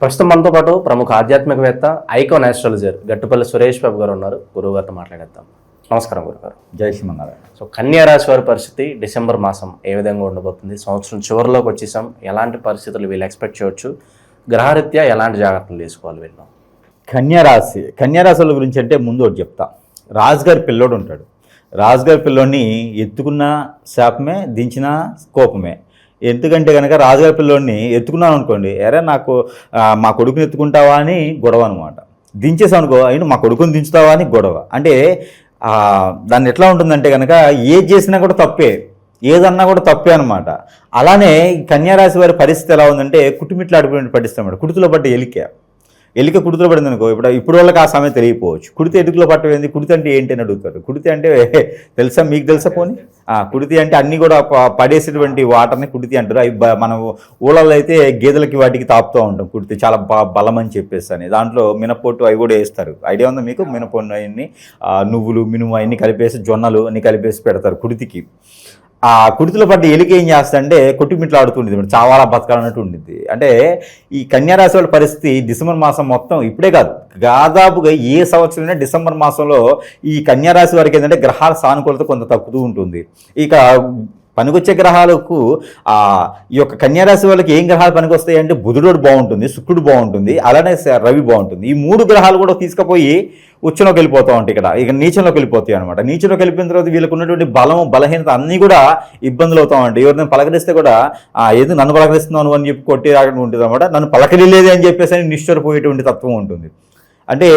ప్రస్తుతం మనతో పాటు ప్రముఖ ఆధ్యాత్మికవేత్త ఐకాన్ ఆస్ట్రాలజర్ గట్టుపల్లి సురేష్ బాబు గారు ఉన్నారు. గురువు గారితో మాట్లాడేద్దాం. నమస్కారం గురుగారు. జై శ్రీమన్నారాయణ. సో కన్యా రాశి వారి పరిస్థితి డిసెంబర్ మాసం ఏ విధంగా ఉండబోతుంది? సంవత్సరం చివరిలోకి వచ్చేసాం. ఎలాంటి పరిస్థితులు వీళ్ళు ఎక్స్పెక్ట్ చేయవచ్చు? గ్రహరీత్యా ఎలాంటి జాగ్రత్తలు తీసుకోవాలి వీళ్ళు? కన్యారాశుల గురించి అంటే ముందు ఒకటి చెప్తా. రాజుగారి పిల్లోడు ఉంటాడు. రాజుగారి పిల్లోడిని ఎత్తుకున్న శాపమే, దించిన కోపమే. ఎందుకంటే కనుక రాజుగారి పిల్లోడిని ఎత్తుకున్నాను అనుకోండి, ఎరా నాకు మా కొడుకుని ఎత్తుకుంటావా అని గొడవ అనమాట. దించేసావు అనుకో, అయినా మా కొడుకుని దించుతావా అని గొడవ. అంటే దాన్ని ఎట్లా ఉంటుందంటే కనుక ఏది చేసినా కూడా తప్పే, ఏదన్నా కూడా తప్పే అనమాట. అలానే కన్యారాశి వారి పరిస్థితి ఎలా ఉందంటే కుటుంబిట్లాడిపోయిన పట్టిస్తామాట. కుడితిలో పడ్డ ఎలిక కుడితిలో పడింది అనుకో, ఇప్పుడు వాళ్ళకి ఆ సమయం తెలియకపోవచ్చు. కుడితి ఎటుకలో పట్టలేదు. కుడితి అంటే ఏంటి అని అడుగుతారు. కుడితి అంటే తెలుసా, మీకు తెలుసా? పోనీ కుడితి అంటే అన్నీ కూడా పడేసేటువంటి వాటర్ని కుడితి అంటారు. అవి మనం ఊళ్ళల్లో అయితే గేదెలకి వాటికి తాపుతూ ఉంటాం. కుడితి చాలా బలం అని చెప్పేసి అని. దాంట్లో మినపొట్టు అవి కూడా వేస్తారు. ఐడియా ఉందా మీకు? మినపొట్టు అవన్నీ, నువ్వులు, మినుము అవన్నీ కలిపేసి, జొన్నలు అన్నీ కలిపేసి పెడతారు కుడితికి. ఆ కుడితిలో పడ్డ ఎలిక ఏం చేస్తుందంటే కొట్టుమిట్లు ఆడుతుండేది, చాలా బతకాలన్నట్టు ఉండింది. అంటే ఈ కన్యారాశి వాళ్ళ పరిస్థితి డిసెంబర్ మాసం మొత్తం, ఇప్పుడే కాదు, దాదాపుగా ఏ సంవత్సరమైనా డిసెంబర్ మాసంలో ఈ కన్యారాశి వారికి ఏంటంటే గ్రహాల సానుకూలత కొంత తగ్గుతూ ఉంటుంది. ఇక పనికొచ్చే గ్రహాలకు ఈ యొక్క కన్యారాశి వాళ్ళకి ఏం గ్రహాలు పనికొస్తాయి అంటే బుధుడు బాగుంటుంది, శుక్రుడు బాగుంటుంది, అలానే రవి బాగుంటుంది. ఈ మూడు గ్రహాలు కూడా తీసుకుపోయి ఉచ్చంలోకి వెళ్ళిపోతూ ఉంటాయి. ఇక నీచంలోకి వెళ్ళిపోతాయి అనమాట. నీచంలోకి వెళ్ళిపోయిన తర్వాత వీళ్ళకు ఉన్నటువంటి బలహీనత అన్నీ కూడా ఇబ్బందులు అవుతూ ఉంటాయి. ఎవరిని పలకరిస్తే కూడా ఏదో నన్ను పలకరిస్తున్నాను అని చెప్పి కొట్టి రాకుండా ఉంటుంది అనమాట. నన్ను పలకరిలేదే అని చెప్పేసి అని నిష్ఠూరపోయేటువంటి తత్వం ఉంటుంది. అంటే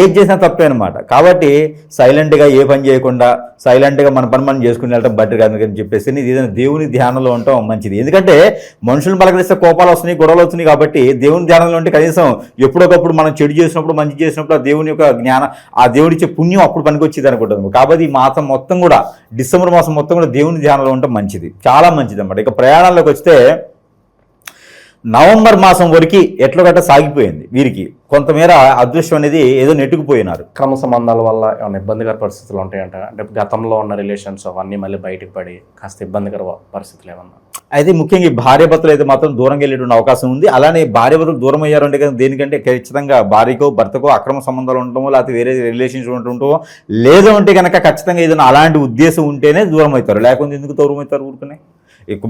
ఏది చేసినా తప్పే అనమాట. కాబట్టి సైలెంట్గా ఏ పని చేయకుండా సైలెంట్గా మన పని మనం చేసుకుని వెళ్ళటం బెటర్ కాదు అని చెప్పేసి ఏదైనా దేవుని ధ్యానంలో ఉండటం మంచిది. ఎందుకంటే మనుషులను పలకరిస్తే కోపాలు వస్తున్నాయి, గొడవలు వస్తున్నాయి. కాబట్టి దేవుని ధ్యానంలో ఉంటే కనీసం ఎప్పుడొకప్పుడు మనం చెడు చేసినప్పుడు, మంచి చేసినప్పుడు ఆ దేవుని యొక్క జ్ఞానం, ఆ దేవుడిచ్చే పుణ్యం అప్పుడు పనికొచ్చేది అనుకుంటుంది. కాబట్టి ఈ మాసం మొత్తం కూడా, డిసెంబర్ మాసం మొత్తం కూడా దేవుని ధ్యానంలో ఉండటం మంచిది, చాలా మంచిది అనమాట. ఇక ప్రయాణాల్లోకి వస్తే నవంబర్ మాసం వరకు ఎట్ల గట్ట సాగిపోయింది. వీరికి కొంతమేర అదృష్టం అనేది ఏదో నెట్టుకుపోయినారు. క్రమ సంబంధాల వల్ల ఏమైనా ఇబ్బందికర పరిస్థితులు ఉంటాయంట? అంటే గతంలో ఉన్న రిలేషన్స్ అవన్నీ మళ్ళీ బయటకు పడి కాస్త ఇబ్బందికర పరిస్థితులు ఏమన్నా అయితే ముఖ్యంగా భార్యాభర్తలు అయితే మాత్రం దూరంగా వెళ్ళేటువంటి అవకాశం ఉంది. అలానే భార్యాభర్తలు దూరం అయ్యారంటే కదా, దేనికంటే ఖచ్చితంగా భార్యకో భర్తకో అక్రమ సంబంధాలు ఉండటమో, లేకపోతే వేరే రిలేషన్షిప్ ఉంటుంటో, లేదు అంటే కనుక ఖచ్చితంగా ఏదైనా అలాంటి ఉద్దేశం ఉంటేనే దూరం అవుతారు. లేకపోతే ఎందుకు దూరం అవుతారు? ఊరుకునే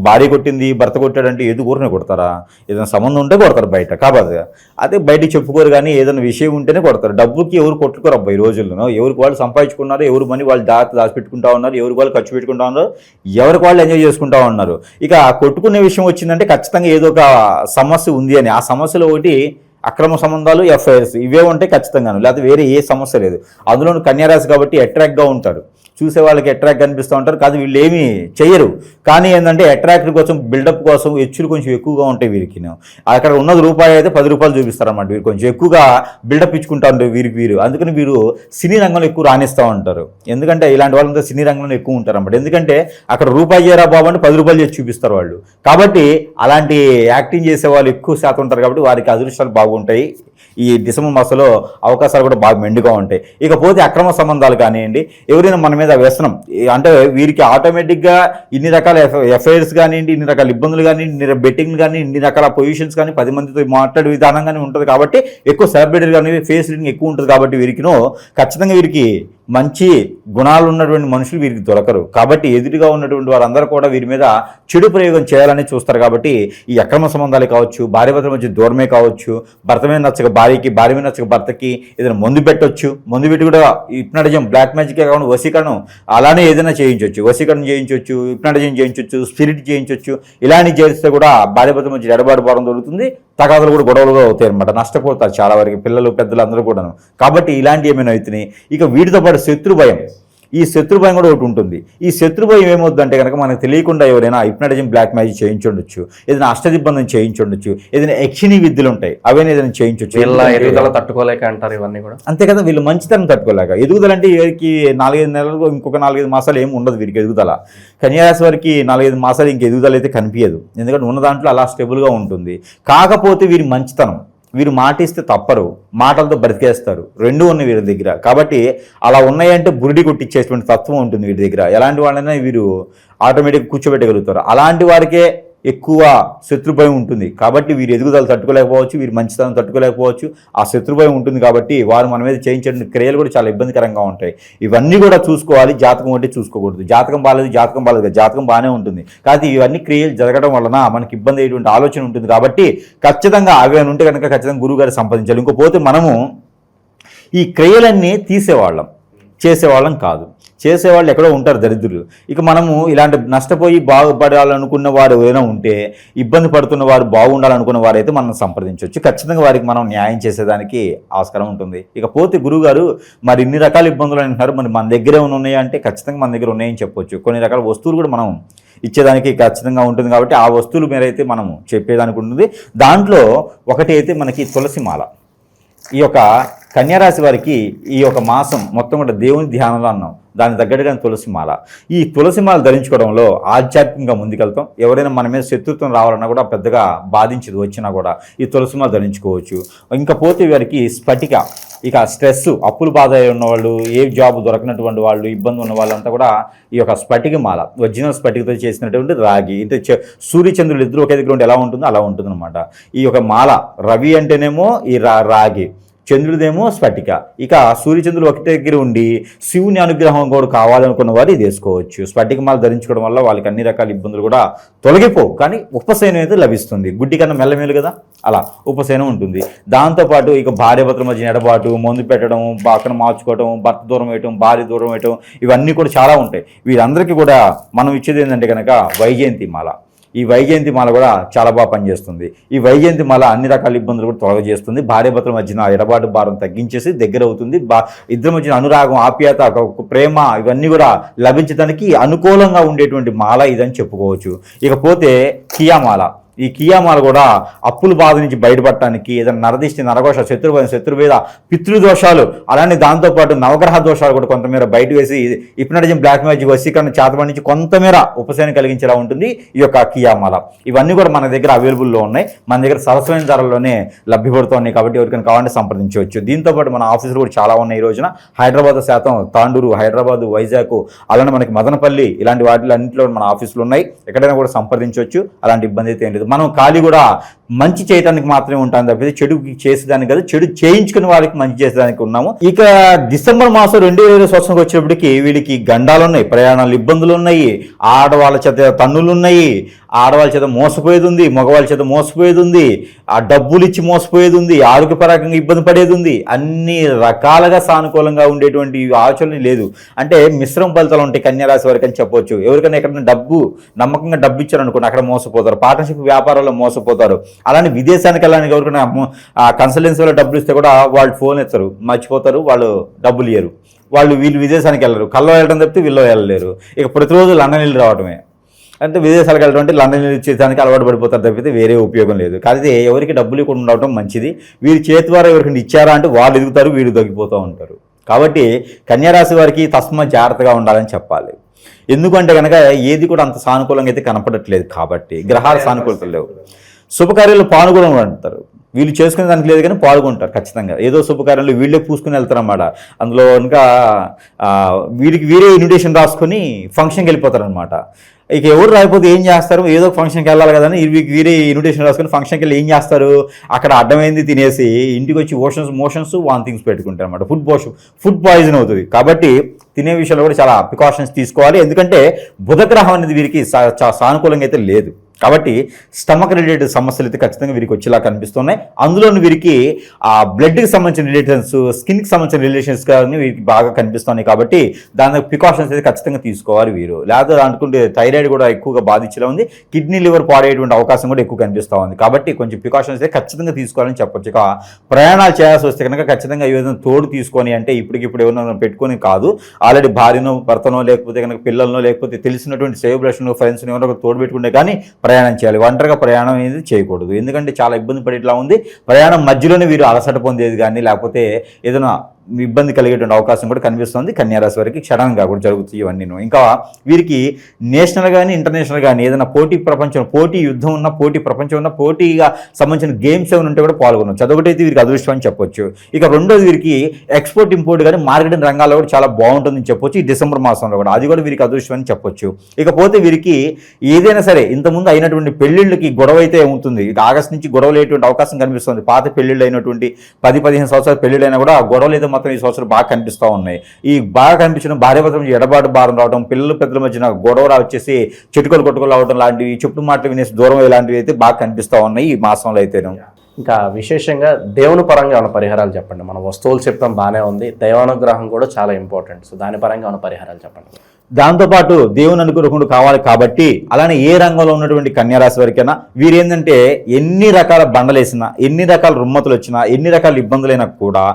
భార్య కొట్టింది, భర్త కొట్టాడంటే ఏది ఊరినే కొడతారా? ఏదైనా సంబంధం ఉంటే కొడతారు బయట. కాబట్టి అదే బయటికి చెప్పుకోరు, కానీ ఏదైనా విషయం ఉంటేనే కొడతారు. డబ్బుకి ఎవరు కొట్టుకోరు అబ్బా ఈ రోజుల్లో. ఎవరికి వాళ్ళు సంపాదించుకున్నారు, ఎవరు మనీ వాళ్ళు దాచిపెట్టుకుంటా ఉన్నారు, ఎవరికి వాళ్ళు ఖర్చు పెట్టుకుంటా ఉన్నారు, ఎవరికి వాళ్ళు ఎంజాయ్ చేసుకుంటా ఉన్నారు. ఇక కొట్టుకునే విషయం వచ్చిందంటే ఖచ్చితంగా ఏదో ఒక సమస్య ఉంది అని. ఆ సమస్యలో ఒకటి అక్రమ సంబంధాలు, ఎఫ్ఐఆర్స్, ఇవే ఉంటే ఖచ్చితంగాను, లేకపోతే వేరే ఏ సమస్య లేదు. అందులో కన్యారాశి కాబట్టి అట్రాక్ట్గా ఉంటారు, చూసే వాళ్ళకి అట్రాక్ట్ కనిపిస్తూ ఉంటారు. కాదు వీళ్ళు ఏమీ చెయ్యరు, కానీ ఏంటంటే అట్రాక్ట్ కోసం, బిల్డప్ కోసం హెచ్చులు కొంచెం ఎక్కువగా ఉంటాయి వీరికి. అక్కడ ఉన్నది రూపాయి అయితే 10 రూపాయలు చూపిస్తారన్నమాట. వీరు కొంచెం ఎక్కువగా బిల్డప్ ఇచ్చుకుంటా ఉంటారు వీరు. అందుకని వీరు సినీ రంగంలో ఎక్కువ రాణిస్తూ ఉంటారు. ఎందుకంటే ఇలాంటి వాళ్ళంతా సినీ రంగంలో ఎక్కువ ఉంటారు అన్నమాట. ఎందుకంటే అక్కడ రూపాయి చేయరా బాబు అంటే 10 రూపాయలు చేసి చూపిస్తారు వాళ్ళు. కాబట్టి అలాంటి యాక్టింగ్ చేసే వాళ్ళు ఎక్కువ శాతం ఉంటారు. కాబట్టి వారికి అదృష్టాలు బాగుంటాయి. ఈ డిసెంబర్ మాసంలో అవకాశాలు కూడా బాగా మెండుగా ఉంటాయి. ఇకపోతే అక్రమ సంబంధాలు కానివ్వండి, ఎవరైనా మన మీద వ్యసనం అంటే వీరికి ఆటోమేటిక్గా ఇన్ని రకాల ఎఫ్ఐఆర్స్ కానివ్వండి, ఇన్ని రకాల ఇబ్బందులు కానివ్వండి, ఇన్ని బెట్టింగ్లు కానీ, ఇన్ని రకాల పొజిషన్స్ కానీ, 10 మందితో మాట్లాడే విధానం కానీ ఉంటుంది. కాబట్టి ఎక్కువ సెలబ్రిటీలు కానీ ఫేస్ రీడింగ్ ఎక్కువ ఉంటుంది. కాబట్టి వీరికినో ఖచ్చితంగా వీరికి మంచి గుణాలు ఉన్నటువంటి మనుషులు వీరికి దొరకరు. కాబట్టి ఎదురుగా ఉన్నటువంటి వారందరూ కూడా వీరి మీద చెడు ప్రయోగం చేయాలని చూస్తారు. కాబట్టి ఈ అక్రమ సంబంధాలు కావచ్చు, భార్యాభర్తల మధ్య దూరమే కావచ్చు, భర్త మీద నచ్చక భార్యకి, భార్య మీద నచ్చక భర్తకి ఏదైనా మందు పెట్టొచ్చు. మందు పెట్టి కూడా హిప్నాటిజం, బ్లాక్ మ్యాజిక్ కాకుండా వశీకరణం అలానే ఏదైనా చేయించవచ్చు. వశీకరణం చేయించవచ్చు, హిప్నాటిజం చేయించవచ్చు, స్పిరిట్ చేయించవచ్చు. ఇలాంటి చేస్తే కూడా భార్యాభర్తల మధ్య ఎడబాటు పోవడం జరుగుతుంది. తగాదాలు కూడా గొడవలుగా అవుతాయి అనమాట. నష్టపోతారు చాలా వరకు పిల్లలు, పెద్దలు అందరూ కూడాను. కాబట్టి ఇలాంటివి ఏమైనా అవుతున్నాయి. ఇక వీటితో పాటు శత్రు భయం, ఈ శత్రు భయం కూడా ఒకటి ఉంటుంది. ఈ శత్రు భయం ఏమవుతుందంటే కనుక మనకు తెలియకుండా ఎవరైనా హిప్నాటిజం, బ్లాక్ మ్యాజిక్ చేయించుండొచ్చు, ఏదైనా అష్టదిబ్బందం చేయించుండొచ్చు, ఏదైనా యక్షిణీ విద్యలు ఉంటాయి అవన్నీ ఏదైనా చేయించవచ్చు. ఎదుగుదల తట్టుకోలేక అంటారు ఇవన్నీ కూడా. అంతే కదా, వీళ్ళు మంచితనం తట్టుకోలేక. ఎదుగుదల అంటే వీరికి 4-5 నెలలు, ఇంకొక 4-5 మాసాలు ఏమి ఉండదు వీరికి ఎదుగుదల. కన్యారాశి వారికి 4-5 మాసాలు ఇంక ఎదుగుదల అయితే కనిపించదు. ఎందుకంటే ఉన్న దాంట్లో అలా స్టేబుల్గా ఉంటుంది. కాకపోతే వీరి మంచితనం, వీరు మాటిస్తే తప్పరు, మాటలతో బ్రతికేస్తారు, రెండూ ఉన్నాయి వీరి దగ్గర. కాబట్టి అలా ఉన్నాయంటే బురిడి కొట్టించేటువంటి తత్వం ఉంటుంది వీరి దగ్గర. ఎలాంటి వాళ్ళైనా వీరు ఆటోమేటిక్గా కూర్చోబెట్టగలుగుతారు. అలాంటి వారికే ఎక్కువ శత్రుభయం ఉంటుంది. కాబట్టి వీరి ఎదుగుదల తట్టుకోలేకపోవచ్చు, వీరి మంచితనం తట్టుకోలేకపోవచ్చు. ఆ శత్రుభయం ఉంటుంది కాబట్టి వారు మన మీద చేయించే క్రియలు కూడా చాలా ఇబ్బందికరంగా ఉంటాయి. ఇవన్నీ కూడా చూసుకోవాలి. జాతకం అంటే చూసుకోకూడదు. జాతకం బాగాలేదు జాతకం బాగానే ఉంటుంది. కాబట్టి ఇవన్నీ క్రియలు జరగడం వలన మనకి ఇబ్బంది అయ్యేటువంటి ఆలోచన ఉంటుంది. కాబట్టి ఖచ్చితంగా అవి ఉంటే కనుక ఖచ్చితంగా గురువుగారు సంపాదించాలి. ఇంకోపోతే మనము ఈ క్రియలన్నీ తీసేవాళ్ళం, చేసేవాళ్ళం కాదు. చేసేవాళ్ళు ఎక్కడో ఉంటారు దరిద్రులు. ఇక మనము ఇలాంటి నష్టపోయి బాగుపడాలనుకున్న వారు ఏదైనా ఉంటే, ఇబ్బంది పడుతున్న వారు బాగుండాలనుకున్న వారైతే మనం సంప్రదించవచ్చు. ఖచ్చితంగా వారికి మనం న్యాయం చేసేదానికి ఆస్కారం ఉంటుంది. ఇకపోతే గురువుగారు మరి ఇన్ని రకాల ఇబ్బందులు అంటున్నారు, మరి మన దగ్గర ఏమైనా ఉన్నాయా అంటే ఖచ్చితంగా మన దగ్గర ఉన్నాయని చెప్పొచ్చు. కొన్ని రకాల వస్తువులు కూడా మనం ఇచ్చేదానికి ఖచ్చితంగా ఉంటుంది. కాబట్టి ఆ వస్తువులు మీరైతే మనము చెప్పేదానికి ఉంటుంది. దాంట్లో ఒకటి అయితే మనకి తులసి మాల. ఈ యొక్క కన్యారాశి వారికి ఈ యొక్క మాసం మొత్తం కూడా దేవుని ధ్యానంలో అన్నాం, దానికి తగ్గట్టుగా తులసి మాల. ఈ తులసి మాల ధరించుకోవడంలో ఆధ్యాత్మికంగా ముందుకెళ్తాం. ఎవరైనా మన మీద శత్రుత్వం రావాలన్నా కూడా పెద్దగా బాధించదు, వచ్చినా కూడా ఈ తులసి మాల ధరించుకోవచ్చు. ఇంకా పోతే వారికి స్ఫటిక, ఇక స్ట్రెస్, అప్పులు బాధ ఉన్నవాళ్ళు, ఏ జాబ్ దొరకనటువంటి వాళ్ళు, ఇబ్బంది ఉన్న వాళ్ళంతా కూడా ఈ యొక్క స్ఫటిక మాల, ఒరిజినల్ స్ఫటికతో చేసినటువంటి రాగి, అంటే సూర్యచంద్రులు ఇద్దరు ఒకే దగ్గర ఉంటే ఎలా ఉంటుందో అలా ఉంటుంది అనమాట. ఈ యొక్క మాల రవి అంటేనేమో ఈ రాగి, చంద్రుడిదేమో స్ఫటిక. ఇక సూర్యచంద్రులు ఒకటి దగ్గర ఉండి శివుని అనుగ్రహం కూడా కావాలనుకున్న వారు ఇది వేసుకోవచ్చు. స్ఫటిక మాల ధరించుకోవడం వల్ల వాళ్ళకి అన్ని రకాల ఇబ్బందులు కూడా తొలగిపోవు, కానీ ఉపశమనం అయితే లభిస్తుంది. గుడ్డి కన్నా మెల్లమేలు కదా, అలా ఉపశమనం ఉంటుంది. దాంతోపాటు ఇక భార్యాభర్తల మధ్య ఎడబాటు, మందు పెట్టడం, పక్కన మార్చుకోవడం, భర్త దూరం వేయటం, భార్య దూరం వేయటం, ఇవన్నీ కూడా చాలా ఉంటాయి. వీరందరికీ కూడా మనం ఇచ్చేది ఏంటంటే కనుక వైజయంతి మాల. ఈ వైజయంతి మాల కూడా చాలా బాగా పనిచేస్తుంది. ఈ వైజయంతి మాల అన్ని రకాల ఇబ్బందులు కూడా తొలగజేస్తుంది. భార్యాభర్తల మధ్యన ఎడబాటు భారం తగ్గించేసి దగ్గర అవుతుంది. ఇద్దరి మధ్యన అనురాగం, ఆప్యాయత, ప్రేమ ఇవన్నీ కూడా లభించడానికి అనుకూలంగా ఉండేటువంటి మాల ఇదని చెప్పుకోవచ్చు. ఇకపోతే కియామాల. ఈ కియామాల కూడా అప్పుల బాధ నుంచి బయటపడటానికి, ఏదైనా నరదిష్టి, నరఘోష, శత్రువేద, పితృదోషాలు, అలానే దాంతోపాటు నవగ్రహ దోషాలు కూడా కొంతమేర బయట వేసి హిప్నటిజం, బ్లాక్ మ్యాజిక్, వశీకరణ, చేతబడి నుంచి కొంతమేర ఉపశమనం కలిగించేలా ఉంటుంది ఈ యొక్క కియామాల. ఇవన్నీ కూడా మన దగ్గర అవైలబుల్లో ఉన్నాయి. మన దగ్గర సరసమైన ధరల్లోనే లభ్యపడుతున్నాయి. కాబట్టి ఎవరికైనా కావాలంటే సంప్రదించవచ్చు. దీంతోపాటు మన ఆఫీసులు కూడా చాలా ఉన్నాయి ఈ రోజున. హైదరాబాద్ శాతం, తాండూరు, హైదరాబాద్, వైజాగ్, అలానే మనకి మదనపల్లి, ఇలాంటి వాటిలో అన్నింటిలో మన ఆఫీసులు ఉన్నాయి. ఎక్కడైనా కూడా సంప్రదించవచ్చు. అలాంటి ఇబ్బంది అయితే ఏం లేదు. మనం ఖాళీ కూడా మంచి చేయడానికి మాత్రమే ఉంటాం తప్పితే చెడు చేసేదానికి కాదు, చెడు చేయించుకునే వాళ్ళకి మంచి చేసేదానికి ఉన్నాము. ఇక డిసెంబర్ మాసం 2020 సంవత్సరంకి వచ్చేప్పటికి వీళ్ళకి గండాలు ఉన్నాయి, ప్రయాణాలు ఇబ్బందులు ఉన్నాయి, ఆడవాళ్ళ చేత తన్నులు ఉన్నాయి, ఆడవాళ్ళ చేత మోసపోయేది ఉంది, మగవాళ్ళ చేత మోసపోయేది ఉంది, ఆ డబ్బులు ఇచ్చి మోసపోయేది ఉంది, ఆరోగ్యపరంగా ఇబ్బంది పడేది ఉంది. అన్ని రకాలుగా సానుకూలంగా ఉండేటువంటి ఆలోచన లేదు. అంటే మిశ్రమ ఫలితాలు ఉంటాయి కన్యారాశి వారికి అని చెప్పొచ్చు. ఎవరికైనా ఎక్కడైనా నమ్మకంగా డబ్బు ఇచ్చారనుకోండి, అక్కడ మోసపోతారు. పార్ట్నర్షిప్ వ్యాపారాల్లో మోసపోతారు. అలానే విదేశానికి వెళ్ళడానికి ఎవరికైనా కన్సల్టెన్సీ వల్ల డబ్బులు ఇస్తే కూడా వాళ్ళు ఫోన్ ఎత్తారు, మర్చిపోతారు, వాళ్ళు డబ్బులు ఇయ్యరు. వీళ్ళు విదేశానికి వెళ్ళరు, కల్లో వెళ్ళడం తప్పితే వీళ్ళు వెళ్ళలేరు. ఇక ప్రతిరోజు లండన్ వెళ్ళి రావడమే. అంటే విదేశాలకు వెళ్ళడం అంటే లండన్ చేయడానికి అలవాటు పడిపోతారు తప్పితే వేరే ఉపయోగం లేదు. కానీ ఎవరికి డబ్బులు ఇవ్వకుండా ఉండటం మంచిది. వీరి చేతి ద్వారా ఎవరికైనా ఇచ్చారా అంటే వాళ్ళు ఎదుగుతారు, వీళ్ళు తగ్గిపోతూ ఉంటారు. కాబట్టి కన్యారాశి వారికి తస్మ జాగ్రత్తగా ఉండాలని చెప్పాలి. ఎందుకంటే కనుక ఏది కూడా అంత సానుకూలంగా అయితే కనపడట్లేదు. కాబట్టి గ్రహాలు సానుకూలతలు లేవు. శుభకార్యాలు పాల్గొనడం అంటారు. వీళ్ళు చేసుకునే దానికి లేదు కానీ పాల్గొంటారు ఖచ్చితంగా. ఏదో శుభకార్యంలో వీళ్ళే పూసుకుని వెళ్తారన్నమాట. అందులో ఇంకా వీరికి వీరే ఇన్విటేషన్ రాసుకొని ఫంక్షన్కి వెళ్ళిపోతారనమాట. ఇక ఎవరు రాకపోతే ఏం చేస్తారు, ఏదో ఫంక్షన్కి వెళ్ళాలి కదా అని వీరే ఇన్విటేషన్ రాసుకొని ఫంక్షన్కి వెళ్ళి ఏం చేస్తారు, అక్కడ అడ్డమైంది తినేసి ఇంటికి వచ్చి మోషన్స్ వామిటింగ్స్ పెట్టుకుంటారు అనమాట. ఫుడ్ పాయిజన్ అవుతుంది. కాబట్టి తినే విషయంలో కూడా చాలా ప్రికాషన్స్ తీసుకోవాలి. ఎందుకంటే బుధగ్రహం అనేది వీరికి సానుకూలంగా అయితే లేదు. కాబట్టి స్టమక్ రిలేటెడ్ సమస్యలు అయితే ఖచ్చితంగా వీరికి వచ్చేలా కనిపిస్తున్నాయి. అందులోని వీరికి ఆ బ్లడ్కి సంబంధించిన రిలేషన్స్, స్కిన్కి సంబంధించిన రిలేషన్స్ కానీ వీరికి బాగా కనిపిస్తున్నాయి. కాబట్టి దానికి ప్రికాషన్స్ అయితే ఖచ్చితంగా తీసుకోవాలి వీరు. లేదా అనుకుంటే థైరాయిడ్ కూడా ఎక్కువగా బాధించేలా ఉంది, కిడ్నీ లివర్ పాడేటువంటి అవకాశం కూడా ఎక్కువ కనిపిస్తూ ఉంది. కాబట్టి కొంచెం ప్రికాషన్స్ అయితే ఖచ్చితంగా తీసుకోవాలని చెప్పొచ్చు. ఇక ప్రయాణాలు చేయాల్సి వస్తే కనుక ఖచ్చితంగా ఏదైనా తోడు తీసుకొని, అంటే ఇప్పటికిప్పుడు ఏమైనా పెట్టుకొని కాదు, ఆల్రెడీ భార్యనో భర్తనో లేకపోతే కనుక పిల్లలనో లేకపోతే తెలిసినటువంటి సేవబ్లెస్ను ఫ్రెండ్స్ని ఏమైనా తోడు పెట్టుకుంటే కానీ ప్రయాణం చేయాలి. ఒంటరిగా ప్రయాణం అనేది చేయకూడదు. ఎందుకంటే చాలా ఇబ్బంది పడేట్లా ఉంది. ప్రయాణం మధ్యలోనే వీరు అలసట పొందేది కానీ, లేకపోతే ఏదైనా ఇబ్బంది కలిగేటువంటి అవకాశం కూడా కనిపిస్తుంది కన్యారాశి వారికి. క్షణంగా కూడా జరుగుతాయి ఇవన్నీ. ఇంకా వీరికి నేషనల్ కానీ ఇంటర్నేషనల్ కానీ ఏదైనా పోటీ యుద్ధం ఉన్న, పోటీ ప్రపంచం ఉన్న, పోటీగా సంబంధించిన గేమ్స్ ఏమైనా ఉంటే కూడా పాల్గొనవచ్చు. అదొకటైతే వీరికి అదృష్టం అని చెప్పొచ్చు. ఇక రెండోది వీరికి ఎక్స్పోర్ట్ ఇంపోర్ట్ కానీ మార్కెటింగ్ రంగాల్లో కూడా చాలా బాగుంటుందని చెప్పొచ్చు ఈ డిసెంబర్ మాసంలో కూడా. అది కూడా వీరికి అదృష్టం అని చెప్పొచ్చు. ఇకపోతే వీరికి ఏదైనా సరే ఇంతకుముందు అయినటువంటి పెళ్లిళ్ళకి గొడవ అయితే ఉంటుంది. ఇక ఆగస్టు నుంచి గొడవలు అయ్యేటువంటి అవకాశం కనిపిస్తుంది. పాత పెళ్లిళ్ళు అయినటువంటి 10-15 సంవత్సరాల పెళ్లిళ్ళైనా కూడా గొడవలు అయితే మాత్రం ఈ సంవత్సరం బాగా కనిపిస్తూ ఉన్నాయి. ఈ బాగా కనిపించడం భార్యాభర్తల మధ్య ఎడబాటు భారం రావడం, పిల్లల పెద్దల మధ్యన గొడవ వచ్చేసి చెట్టుకొలు కొట్టుకొలు రావడం లాంటివి, చెప్పుడు మాటలు వినేసి దూరం ఇలాంటివి అయితే బాగా కనిపిస్తూ ఉన్నాయి ఈ మాసంలో అయితేను. ఇంకా విశేషంగా దేవుని పరంగా ఉన్న పరిహారాలు చెప్పండి. మనం వస్తువులు చెప్తాం బాగానే ఉంది, దైవానుగ్రహం కూడా చాలా ఇంపార్టెంట్. సో దాని పరంగా ఉన్న పరిహారాలు చెప్పండి. దాంతోపాటు దేవుని అనుగ్రహం కావాలి కాబట్టి అలానే ఏ రంగంలో ఉన్నటువంటి కన్యారాశి వారికైనా వీరేంటంటే ఎన్ని రకాల బండలేసినా, ఎన్ని రకాల రుమ్మతులు వచ్చినా, ఎన్ని రకాల ఇబ్బందులైనా కూడా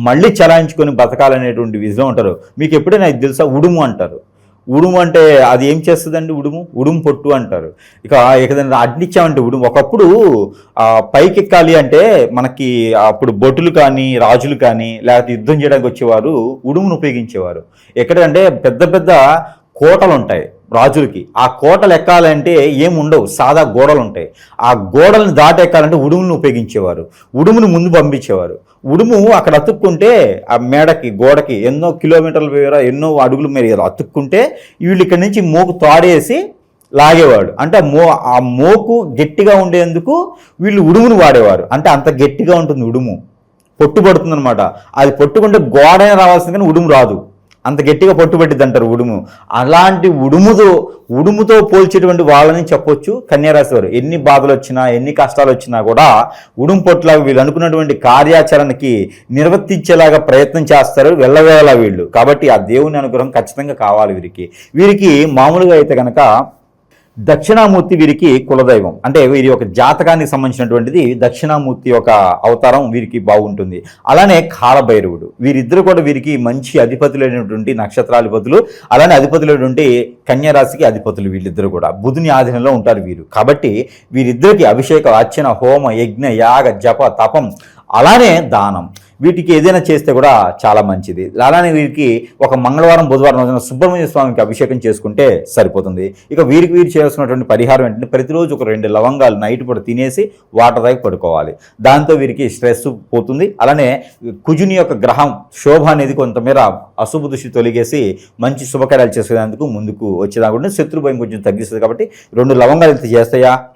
మళ్ళీ చలాయించుకొని బతకాలనేటువంటి విజయం ఉంటారు. మీకు ఎప్పుడైనా ఇది తెలుసా? ఉడుము అంటారు. ఉడుము అంటే అది ఏం చేస్తుందండి? ఉడుము పొట్టు అంటారు. ఇక ఏదైనా అడ్నిచ్చామంటే ఉడుము ఒకప్పుడు పైకి ఎక్కాలి అంటే మనకి అప్పుడు బొట్టులు కానీ రాజులు కానీ లేకపోతే యుద్ధం చేయడానికి వచ్చేవారు ఉడుమును ఉపయోగించేవారు. ఎక్కడంటే పెద్ద పెద్ద కోటలు ఉంటాయి రాజులకి. ఆ కోటలు ఎక్కాలంటే ఏముండవు, సాదా గోడలు ఉంటాయి. ఆ గోడలను దాటి ఎక్కాలంటే ఉడుములను ఉపయోగించేవారు. ఉడుమును ముందు పంపించేవారు. ఉడుము అక్కడ అతుక్కుంటే ఆ మేడకి గోడకి ఎన్నో కిలోమీటర్ల మేర ఎన్నో అడుగుల మేర అతుక్కుంటే వీళ్ళు ఇక్కడి నుంచి మోకు తాడేసి లాగేవాడు. అంటే ఆ మోకు గట్టిగా ఉండేందుకు వీళ్ళు ఉడుమును వాడేవారు. అంటే అంత గట్టిగా ఉంటుంది ఉడుము, పొట్టుపడుతుంది అనమాట. అది పొట్టుకుంటే గోడైనా రావాల్సింది కానీ ఉడుము రాదు, అంత గట్టిగా పట్టుబట్టిద్ది అంటారు ఉడుము. అలాంటి ఉడుముతో పోల్చేటువంటి వాళ్ళని చెప్పొచ్చు కన్యారాశి వారు. ఎన్ని బాధలు వచ్చినా, ఎన్ని కష్టాలు వచ్చినా కూడా ఉడుము పొట్టులాగా వీళ్ళు అనుకున్నటువంటి కార్యాచరణకి నిర్వర్తించేలాగా ప్రయత్నం చేస్తారు వెళ్ళవేళ వీళ్ళు. కాబట్టి ఆ దేవుని అనుగ్రహం ఖచ్చితంగా కావాలి వీరికి మామూలుగా అయితే కనుక దక్షిణామూర్తి వీరికి కులదైవం. అంటే వీరి యొక్క జాతకానికి సంబంధించినటువంటిది దక్షిణామూర్తి యొక్క అవతారం వీరికి బాగుంటుంది. అలానే కాలభైరవుడు, వీరిద్దరు కూడా వీరికి మంచి అధిపతులైనటువంటి నక్షత్రాధిపతులు, అలానే అధిపతులైనటువంటి కన్యారాశికి అధిపతులు. వీళ్ళిద్దరు కూడా బుధుని ఆధీనంలో ఉంటారు వీరు. కాబట్టి వీరిద్దరికి అభిషేక, అర్చన, హోమ, యజ్ఞ, యాగ, జప, తపం, అలానే దానం, వీటికి ఏదైనా చేస్తే కూడా చాలా మంచిది. అలానే వీరికి ఒక మంగళవారం, బుధవారం రోజున సుబ్రహ్మణ్య స్వామికి అభిషేకం చేసుకుంటే సరిపోతుంది. ఇక వీరు చేయాల్సినటువంటి పరిహారం ఏంటంటే ప్రతిరోజు ఒక 2 లవంగాలు నైట్ పూట తినేసి వాటర్ తాగి పడుకోవాలి. దాంతో వీరికి స్ట్రెస్ పోతుంది. అలానే కుజుని యొక్క గ్రహం శోభ అనేది కొంతమేర అశుభ దృష్టి తొలగేసి మంచి శుభకార్యాలు చేసేందుకు ముందుకు వచ్చేదాకా శత్రు భయం కొంచెం తగ్గిస్తుంది. కాబట్టి 2 లవంగాలు అయితే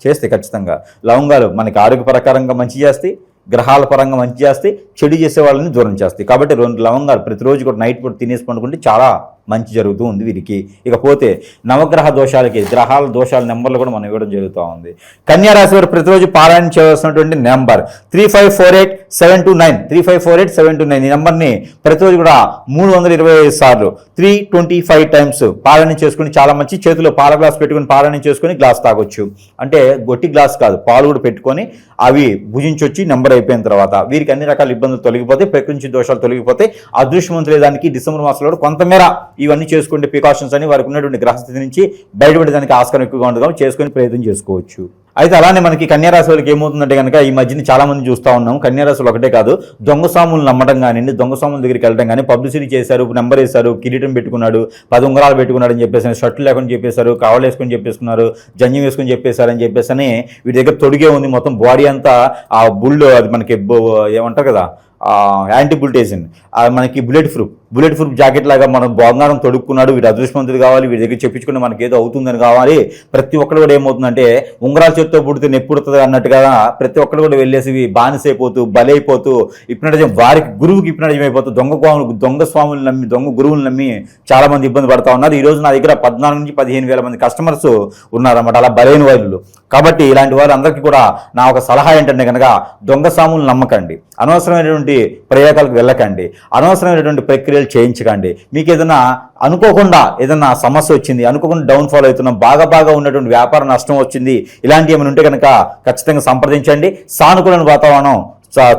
చేస్తే ఖచ్చితంగా లవంగాలు మనకి ఆరోగ్యపరకంగా మంచి చేస్తాయి, గ్రహాల పరంగా మంచి చేస్తాయి, చెడు చేసే వాళ్ళని దూరం చేస్తాయి. కాబట్టి 2 లవంగాలు ప్రతిరోజు కూడా నైట్ పూట తినేసి పండుకుంటే చాలా మంచి జరుగుతూ ఉంది వీరికి. ఇకపోతే నవగ్రహ దోషాలకి గ్రహాల దోషాల నెంబర్లు కూడా మనం ఇవ్వడం జరుగుతూ ఉంది. కన్యారాశి వారు ప్రతిరోజు పారాయణ చేయవలసినటువంటి నెంబర్ 3548-729 3548-729. ఈ నెంబర్ని ప్రతిరోజు కూడా 325 సార్లు 325 టైమ్స్ పారాయణ చేసుకుని చాలా మంచి. చేతిలో పాల గ్లాస్ పెట్టుకుని పారాయణ చేసుకుని గ్లాస్ తాగొచ్చు. అంటే గొట్టి గ్లాస్ కాదు, పాలు కూడా పెట్టుకొని అవి భుజించొచ్చి నెంబర్ అయిపోయిన తర్వాత వీరికి అన్ని రకాల ఇబ్బందులు తొలగిపోతే, ప్రకృతి దోషాలు తొలగిపోతే, అదృష్టవంతులేదానికి డిసెంబర్ మాసంలో కొంతమేర ఇవన్నీ చేసుకుంటే ప్రికాషన్స్ అని వారికి ఉన్నటువంటి గ్రహస్థితి నుంచి బయటపడేదానికి ఆస్కారం ఎక్కువగా ఉంటుంది కాబట్టి చేసుకుని ప్రయత్నం చేసుకోవచ్చు. అయితే అలానే మనకి కన్యారాశి వాళ్ళకి ఏమవుతుందంటే కనుక ఈ మధ్యన చాలా మంది చూస్తూ ఉన్నాం. కన్యారాశులు ఒకటే కాదు, దొంగ స్వాములు నమ్మడం కానివ్వండి, దొంగ స్వాముల దగ్గరికి వెళ్ళడం కానీ, పబ్లిసిటీ చేశారు, నెంబర్ వేశారు, కిరీటం పెట్టుకున్నాడు, 10 ఉంగరాలు పెట్టుకున్నాడు అని చెప్పేసి, షర్ట్లు లేకుండా చెప్పేశారు, కావలు వేసుకొని చెప్పేసుకున్నారు, జంజం వేసుకొని చెప్పేశారని చెప్పేసి అని వీటి దగ్గర తొడిగే ఉంది. మొత్తం బాడీ అంతా ఆ బుల్, అది మనకి ఏమంటారు కదా యాంటీబుల్టేషన్, మనకి బుల్లెట్ ప్రూఫ్ జాకెట్ లాగా మనం బంగారం తొడుక్కున్నాడు, వీడు అదృష్టవంతుడు కావాలి, వీడి దగ్గర చెప్పించుకుంటే మనకి ఏదో అవుతుందని కావాలి. ప్రతి ఒక్కరు కూడా ఏమవుతుందంటే ఉంగరాల చేతితో పుడితే నెప్పుడుతుంది అన్నట్టుగా ప్రతి ఒక్కరు కూడా వెళ్ళేసి బానిసైపోతూ బలైపోతూ హిప్నటిజం, వారికి గురువుకి హిప్నటిజం అయిపోతూ దొంగ స్వాములు నమ్మి, దొంగ గురువులు నమ్మి చాలా మంది ఇబ్బంది పడతా ఉన్నారు. ఈ రోజు నా దగ్గర 14 నుంచి 15,000 మంది కస్టమర్స్ ఉన్నారన్నమాట, అలా బలైన వాళ్ళు. కాబట్టి ఇలాంటి వారు అందరికీ కూడా నా ఒక సలహా ఏంటంటే కనుక దొంగ స్వాములు నమ్మకండి, అనవసరమైనటువంటి ప్రయోగాలకు వెళ్ళకండి, అనవసరమైనటువంటి ప్రక్రియలు చేయించకండి. మీకు ఏదైనా అనుకోకుండా ఏదైనా సమస్య వచ్చింది, అనుకోకుండా డౌన్ఫాల్ అవుతున్నాం, బాగా ఉన్నటువంటి వ్యాపార నష్టం వచ్చింది, ఇలాంటివి ఏమైనా ఉంటే కనుక ఖచ్చితంగా సంప్రదించండి. సానుకూల వాతావరణం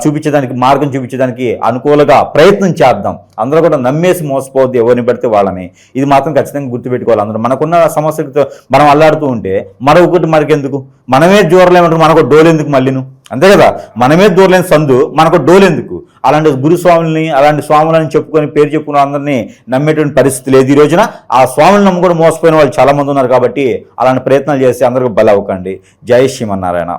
చూపించడానికి, మార్గం చూపించడానికి అనుకూలంగా ప్రయత్నం చేద్దాం. అందరూ కూడా నమ్మేసి మోసపోవద్దు ఎవరిని పడితే వాళ్ళని. ఇది మాత్రం ఖచ్చితంగా గుర్తుపెట్టుకోవాలి. అందరూ మనకున్న సమస్యలతో మనం అల్లాడుతూ ఉంటే మరొకటి మనకెందుకు, మనమే దూరలేమంటారు, మనకు డోలెందుకు మళ్ళీను, అంతే కదా, మనమే దూరలేని సందు మనకు డోలెందుకు. అలాంటి గురుస్వాములని, అలాంటి స్వాములని చెప్పుకొని పేరు చెప్పుకున్న అందరినీ నమ్మేటువంటి పరిస్థితి లేదు ఈ రోజున. ఆ స్వాములను నమ్ముకొని మోసపోయిన వాళ్ళు చాలా మంది ఉన్నారు. కాబట్టి అలాంటి ప్రయత్నాలు చేసి అందరికీ బలి అవ్వకండి. జై శ్రీమన్నారాయణ.